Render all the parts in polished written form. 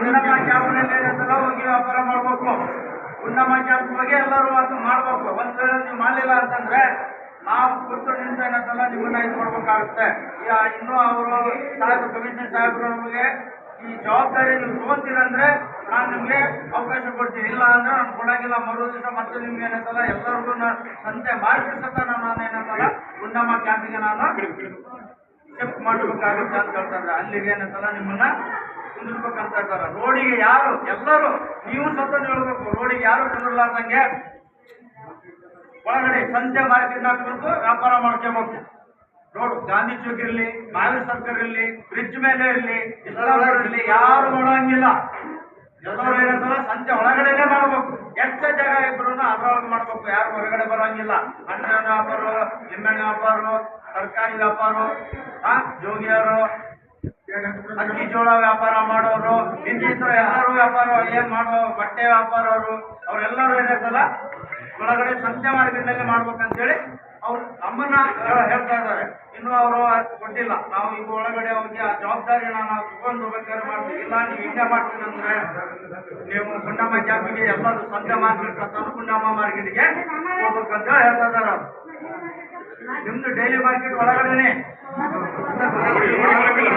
ಗುಂಡಮ್ಮ ಕ್ಯಾಂಪ್ನಲ್ಲಿ ಏನಂತಲ್ಲ ಹೋಗಿ ವ್ಯಾಪಾರ ಮಾಡಬೇಕು. ಗುಂಡಮ್ಮ ಕ್ಯಾಂಪ್ ಬಗ್ಗೆ ಎಲ್ಲರೂ ಅದು ಮಾಡಬೇಕು. ಒಂದು ವೇಳೆ ನೀವು ಮಾಡಲಿಲ್ಲ ಅಂತಂದ್ರೆ ನಾವು ಕೂತು ನಿಂತು ಏನಂತಲ್ಲ ನಿಮ್ಮನ್ನ ಇದು ಮಾಡ್ಬೇಕಾಗುತ್ತೆ. ಇನ್ನೂ ಅವರು ಸಾಹೇಬ್ ಕಮಿಷನರ್ ಸಾಹೇಬರು ನಮಗೆ ಈ ಜವಾಬ್ದಾರಿ ನೀವು ತೊಗೊಂತೀರಂದ್ರೆ ನಾನು ನಿಮಗೆ ಅವಕಾಶ ಕೊಡ್ತೀನಿ, ಇಲ್ಲ ಅಂದ್ರೆ ನಾನು ಕೊಡಂಗಿಲ್ಲ. ಮರು ದಿವಸ ಮತ್ತೆ ನಿಮ್ಗೆ ಏನಂತಲ್ಲ ಎಲ್ಲರಿಗೂ ಸಂತೆ ಮಾರ್ಕೆಟ್ ನಾನು ಏನಂತಲ್ಲ ಗುಂಡಮ್ಮ ಕ್ಯಾಂಪಿಗೆ ನಾನು ಶಿಫ್ಟ್ ಮಾಡಬೇಕಾಗುತ್ತೆ ಅಂತ ಹೇಳ್ತಾರೆ. ಅಲ್ಲಿಗೆ ಏನಂತಲ್ಲ ನಿಮ್ಮನ್ನ ಕುಂದಿರ್ಬೇಕಂತ ಹೇಳ್ತಾರೆ. ರೋಡಿಗೆ ಯಾರು ಎಲ್ಲರೂ ನೀವು ಸತ್ತ ಹೇಳ್ಬೇಕು, ರೋಡಿಗೆ ಯಾರು ಕುಂದಿರ್ಲಾರ್ದಂಗೆ ಒಳಗಡೆ ಸಂತೆ ಮಾರ್ಕೆಟ್ ಕುರಿತು ವ್ಯಾಪಾರ ಮಾಡ್ಕೋಬೇಕು. ರೋಡ್ ಗಾಂಧಿ ಚೌಕ್ ಇರಲಿ, ಮಹಾವೀರ್ ಸರ್ಕಲ್ ಇರಲಿ, ಬ್ರಿಡ್ಜ್ ಮೇಲೆ ಇರಲಿ, ಇರಲಿ ಯಾರು ಮಾಡೋಂಗಿಲ್ಲ. ಎಲ್ಲರೂ ಏನಂತಾರ ಸಂತೆ ಒಳಗಡೆನೆ ಮಾಡ್ಬೇಕು. ಎಷ್ಟು ಜಾಗ ಇದ್ರು ಅದ್ರೊಳಗೆ ಮಾಡ್ಬೇಕು, ಯಾರು ಹೊರಗಡೆ ಬರೋಂಗಿಲ್ಲ. ಹಣ್ಣಿನ ವ್ಯಾಪಾರ, ನಿಂಬೆಹಣ್ಣು ವ್ಯಾಪಾರ, ತರಕಾರಿ ವ್ಯಾಪಾರ, ಜೋಗಿಯರು, ಅಕ್ಕಿ ಜೋಳ ವ್ಯಾಪಾರ ಮಾಡೋರು, ಇನ್ನಿತರ ಎಲ್ಲರೂ ವ್ಯಾಪಾರ ಏನ್ ಮಾಡೋ ಬಟ್ಟೆ ವ್ಯಾಪಾರವರು ಅವರೆಲ್ಲರೂ ಏನಂತಲ್ಲ ಒಳಗಡೆ ಸಂತೆ ಮಾರ್ಕೆಟ್ನಲ್ಲಿ ಮಾಡ್ಬೇಕಂತೇಳಿ ಅವ್ರು ನಮ್ಮನ್ನ ಹೇಳ್ತಾ ಇದ್ದಾರೆ. ಇನ್ನೂ ಅವರು ಕೊಟ್ಟಿಲ್ಲ. ನಾವು ಈಗ ಒಳಗಡೆ ಹೋಗಿ ಆ ಜವಾಬ್ದಾರಿನ ನಾವು ತಗೊಂಡು ಹೋಗ್ಬೇಕಾದ್ರೆ ಮಾಡ್ತೀವಿ. ಇಲ್ಲ ನೀವು ಹಿಂಗೆ ಮಾಡ್ತೀವಿ ಅಂದ್ರೆ ನೀವು ಗುಂಡಮ್ಮ ಕ್ಯಾಂಪಿಗೆ ಎಲ್ಲರೂ ಸಂತೆ ಮಾರ್ಕೆಟ್ ಅಂತಂದ್ರೆ ಗುಂಡಮ್ಮ ಮಾರ್ಕೆಟ್ಗೆ ಹೋಗ್ಬೇಕಂತ ಹೇಳ್ತಾ ಇದ್ದಾರೆ. ಅವ್ರು ನಿಮ್ದು ಡೈಲಿ ಮಾರ್ಕೆಟ್ ಒಳಗಡೆನೆ ಒಳಗಡೆ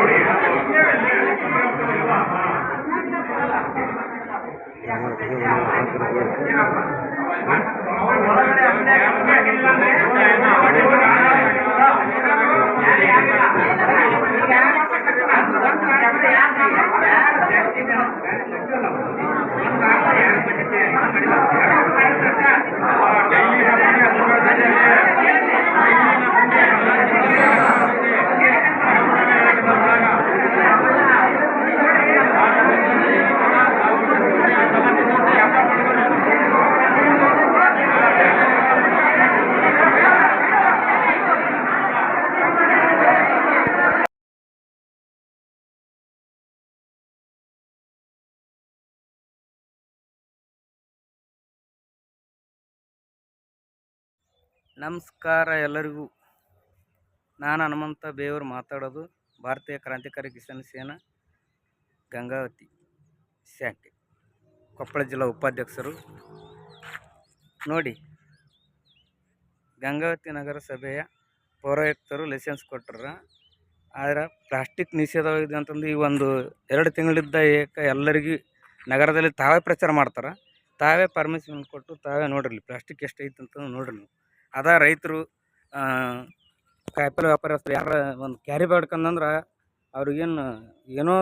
ನಮಸ್ಕಾರ ಎಲ್ಲರಿಗೂ. ನಾನು ಹನುಮಂತ ಬೇವರು ಮಾತಾಡೋದು. ಭಾರತೀಯ ಕ್ರಾಂತಿಕಾರಿ ಕಿಸಾನ್ ಸೇನಾ ಗಂಗಾವತಿ ಶಾಖೆ ಕೊಪ್ಪಳ ಜಿಲ್ಲಾ ಉಪಾಧ್ಯಕ್ಷರು. ನೋಡಿ, ಗಂಗಾವತಿ ನಗರಸಭೆಯ ಪೌರಾಯುಕ್ತರು ಲೈಸೆನ್ಸ್ ಕೊಟ್ಟರ. ಆದರೆ ಪ್ಲಾಸ್ಟಿಕ್ ನಿಷೇಧವಾಗಿದೆ ಅಂತಂದು ಈ ಒಂದು 2 ತಿಂಗಳಿದ್ದ ಎಲ್ಲರಿಗೂ ನಗರದಲ್ಲಿ ತಾವೇ ಪ್ರಚಾರ ಮಾಡ್ತಾರೆ. ತಾವೇ ಪರ್ಮಿಷನ್ ಕೊಟ್ಟು ತಾವೇ ನೋಡ್ರಿ ಪ್ಲಾಸ್ಟಿಕ್ ಎಷ್ಟೈತೆ ಅಂತ ನೋಡ್ರಿ ನೀವು. ಅದ ರೈತರು ಕಾಯಿಪಲ್ಲೆ ವ್ಯಾಪಾರಸ್ಥರು ಯಾರ ಒಂದು ಕ್ಯಾರಿ ಬೇಡ್ಕಂದ್ರೆ ಅವ್ರಿಗೇನು ಏನೋ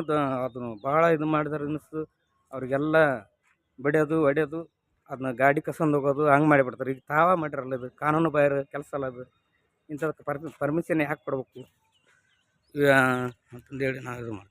ಅದನ್ನು ಭಾಳ ಇದು ಮಾಡಿದಾರೆ ಅನ್ನಿಸ್ತು. ಅವ್ರಿಗೆಲ್ಲ ಬಡಿಯೋದು ಹೊಡೆಯೋದು, ಅದನ್ನ ಗಾಡಿ ಕಸ್ಕೊಂಡು ಹೋಗೋದು ಹಂಗೆ ಮಾಡಿಬಿಡ್ತಾರೆ. ಈಗ ತಾವೇ ಮಾಡಿರಲ್ಲ, ಇದು ಕಾನೂನು ಬಾಹಿರ ಕೆಲಸ ಅಲ್ಲ. ಅದು ಇಂಥದಕ್ಕೆ ಪರ್ಮಿಷನ್ ಯಾಕೆ ಕೊಡ್ಬೇಕು ಅಂತಂದೇಳಿ ನಾವು ಇದು ಮಾಡ್ತೀವಿ.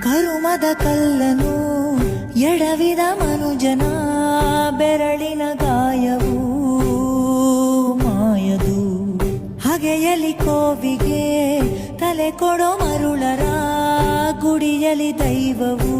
ಕರುಮದ ಕಲ್ಲನು ಎಡವಿದ ಮನುಜನ ಬೆರಳಿನ ಗಾಯವು ಮಾಯದು. ಹಗೆಯಲಿ ಕೋವಿಗೆ ತಲೆ ಕೊಡೋ ಮರುಳರ ಗುಡಿಯಲಿ ದೈವವು